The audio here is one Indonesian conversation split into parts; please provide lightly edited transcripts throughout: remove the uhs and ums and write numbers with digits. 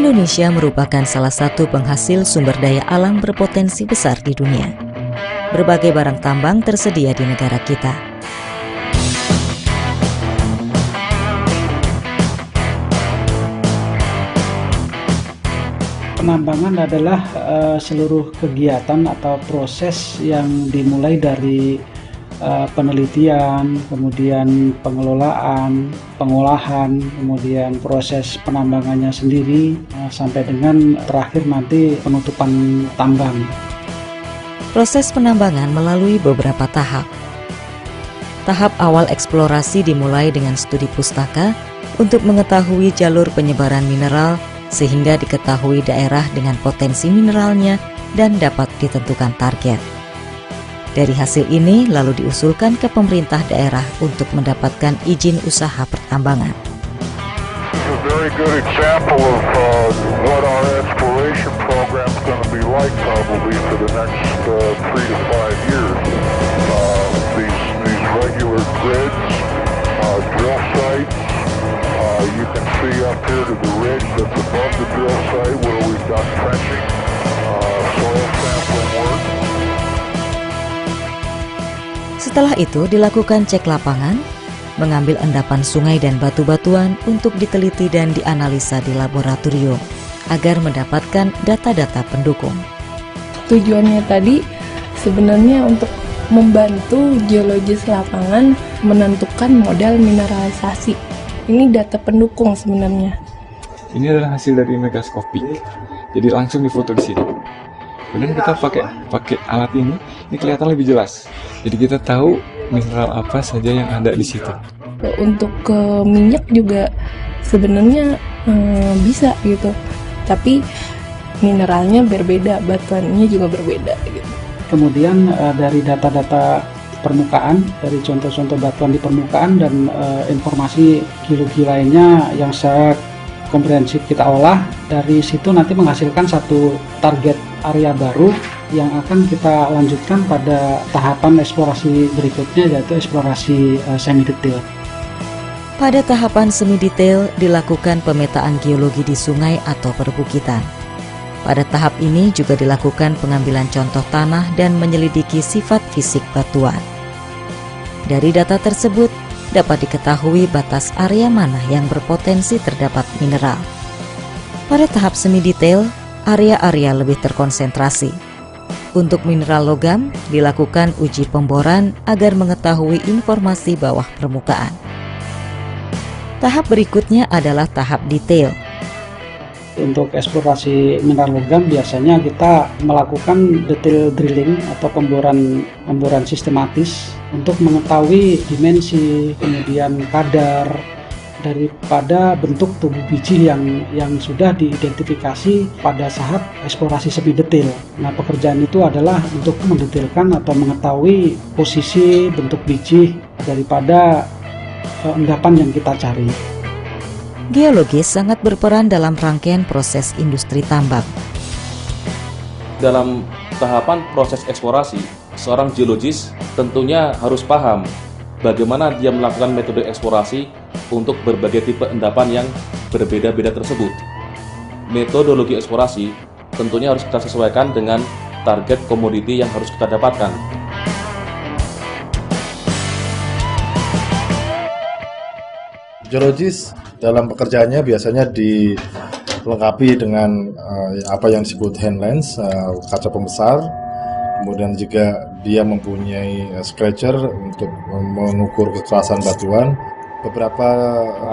Indonesia merupakan salah satu penghasil sumber daya alam berpotensi besar di dunia. Berbagai barang tambang tersedia di negara kita. Penambangan adalah seluruh kegiatan atau proses yang dimulai dari penelitian, kemudian pengelolaan, pengolahan, kemudian proses penambangannya sendiri, sampai dengan terakhir nanti penutupan tambang. Proses penambangan melalui beberapa tahap. Tahap awal eksplorasi dimulai dengan studi pustaka untuk mengetahui jalur penyebaran mineral sehingga diketahui daerah dengan potensi mineralnya dan dapat ditentukan target. Dari hasil ini lalu diusulkan ke pemerintah daerah untuk mendapatkan izin usaha pertambangan. A very good example of what our exploration program is going to be like probably for the next 3 to 5 years. These regular grids, drill sites. You can see up here to the ridge that's above the drill site where we've done trenching, soil sampling work. Setelah itu dilakukan cek lapangan, mengambil endapan sungai dan batu-batuan untuk diteliti dan dianalisa di laboratorium agar mendapatkan data-data pendukung. Tujuannya tadi sebenarnya untuk membantu geologis lapangan menentukan model mineralisasi. Ini data pendukung sebenarnya. Ini adalah hasil dari megaskopik, jadi langsung difoto di sini. Kemudian kita pakai alat ini kelihatan lebih jelas. Jadi kita tahu mineral apa saja yang ada di situ. Untuk minyak juga sebenarnya bisa gitu, tapi mineralnya berbeda, batuannya juga berbeda gitu. Kemudian dari data-data permukaan, dari contoh-contoh batuan di permukaan dan informasi geologi lainnya yang secara komprehensif kita olah, dari situ nanti menghasilkan satu target area baru yang akan kita lanjutkan pada tahapan eksplorasi berikutnya, yaitu eksplorasi semi-detail. Pada tahapan semi-detail dilakukan pemetaan geologi di sungai atau perbukitan. Pada tahap ini juga dilakukan pengambilan contoh tanah dan menyelidiki sifat fisik batuan. Dari data tersebut dapat diketahui batas area mana yang berpotensi terdapat mineral. Pada tahap semi-detail, area-area lebih terkonsentrasi. Untuk mineral logam, dilakukan uji pemboran agar mengetahui informasi bawah permukaan. Tahap berikutnya adalah tahap detail. Untuk eksplorasi mineral logam biasanya kita melakukan detail drilling atau pemboran sistematis untuk mengetahui dimensi, kemudian kadar daripada bentuk tubuh biji yang sudah diidentifikasi pada saat eksplorasi semi detail. Nah, pekerjaan itu adalah untuk mendetailkan atau mengetahui posisi bentuk biji daripada endapan yang kita cari. Geologis sangat berperan dalam rangkaian proses industri tambang. Dalam tahapan proses eksplorasi, seorang geologis tentunya harus paham bagaimana dia melakukan metode eksplorasi untuk berbagai tipe endapan yang berbeda-beda tersebut. Metodologi eksplorasi tentunya harus kita sesuaikan dengan target komoditi yang harus kita dapatkan. Geologis dalam pekerjaannya biasanya dilengkapi dengan apa yang disebut hand lens, kaca pembesar. Kemudian juga dia mempunyai scratcher untuk mengukur kekerasan batuan. Beberapa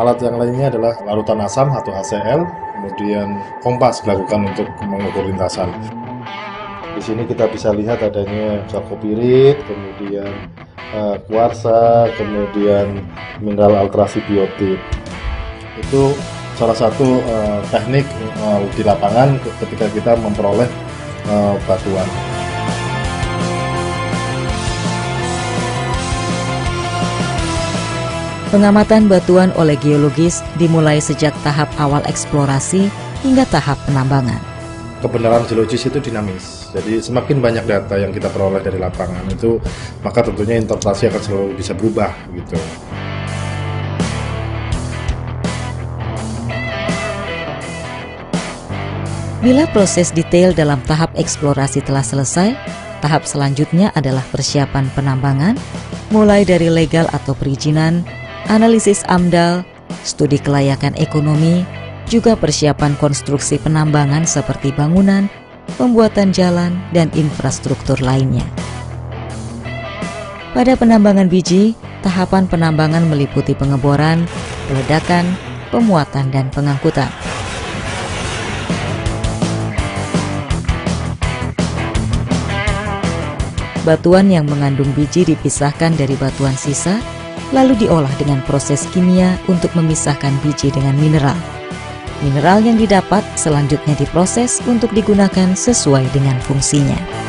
alat yang lainnya adalah larutan asam atau HCl, kemudian kompas dilakukan untuk mengukur lintasan. Di sini kita bisa lihat adanya chalkopirit, kemudian kuarsa, kemudian mineral alterasi biotit. Itu salah satu teknik di lapangan ketika kita memperoleh batuan. Pengamatan batuan oleh geologis dimulai sejak tahap awal eksplorasi hingga tahap penambangan. Kebenaran geologis itu dinamis, jadi semakin banyak data yang kita peroleh dari lapangan itu, maka tentunya interpretasi akan selalu bisa berubah gitu. Bila proses detail dalam tahap eksplorasi telah selesai, tahap selanjutnya adalah persiapan penambangan, mulai dari legal atau perizinan, analisis AMDAL, studi kelayakan ekonomi, juga persiapan konstruksi penambangan seperti bangunan, pembuatan jalan, dan infrastruktur lainnya. Pada penambangan biji, tahapan penambangan meliputi pengeboran, peledakan, pemuatan, dan pengangkutan. Batuan yang mengandung biji dipisahkan dari batuan sisa, lalu diolah dengan proses kimia untuk memisahkan biji dengan mineral. Mineral yang didapat selanjutnya diproses untuk digunakan sesuai dengan fungsinya.